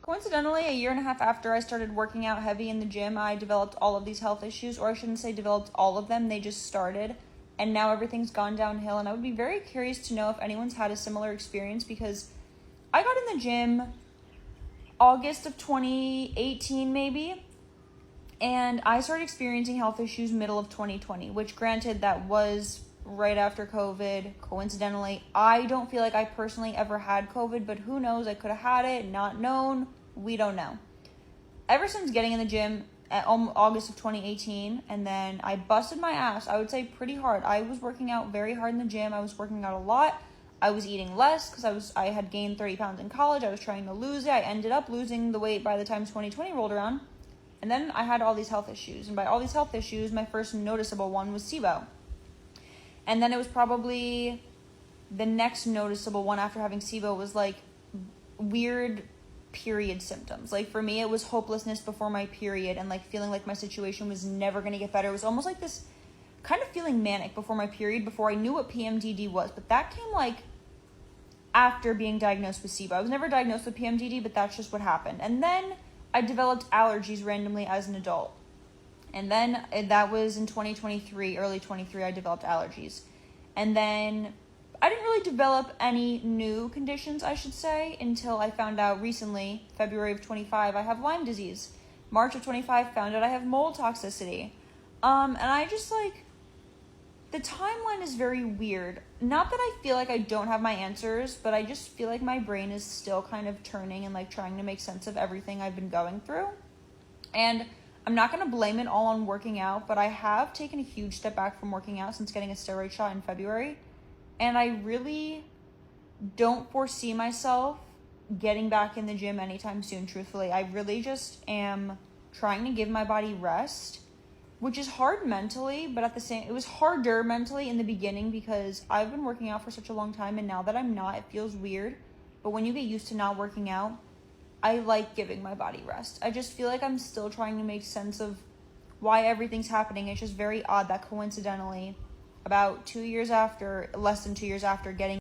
Coincidentally, a year and a half after I started working out heavy in the gym, I developed all of these health issues, or I shouldn't say developed all of them, they just started, and now everything's gone downhill, and I would be very curious to know if anyone's had a similar experience, because I got in the gym August of 2018 maybe, and I started experiencing health issues middle of 2020, which granted that was right after COVID. Coincidentally, I don't feel like I personally ever had COVID, but who knows, I could have had it, not known, we don't know. Ever since getting in the gym at August of 2018, and then I busted my ass, I would say pretty hard. I was working out very hard in the gym, I was working out a lot, I was eating less because I had gained 30 pounds in college, I was trying to lose it, I ended up losing the weight by the time 2020 rolled around, and then I had all these health issues, and by all these health issues, my first noticeable one was SIBO. And then it was probably the next noticeable one after having SIBO was like weird period symptoms. Like for me, it was hopelessness before my period and like feeling like my situation was never going to get better. It was almost like this kind of feeling manic before my period, before I knew what PMDD was. But that came like after being diagnosed with SIBO. I was never diagnosed with PMDD, but that's just what happened. And then I developed allergies randomly as an adult. And then that was in 2023, early 23, I developed allergies. And then I didn't really develop any new conditions, I should say, until I found out recently, February of 25, I have Lyme disease. March of 25, found out I have mold toxicity. And I just like, the timeline is very weird. Not that I feel like I don't have my answers, but I just feel like my brain is still kind of turning and like trying to make sense of everything I've been going through. And I'm not going to blame it all on working out, but I have taken a huge step back from working out since getting a steroid shot in February. And I really don't foresee myself getting back in the gym anytime soon, truthfully. I really just am trying to give my body rest, which is hard mentally, but it was harder mentally in the beginning because I've been working out for such a long time, and now that I'm not, it feels weird. But when you get used to not working out, I like giving my body rest. I just feel like I'm still trying to make sense of why everything's happening. It's just very odd that coincidentally, about less than 2 years after getting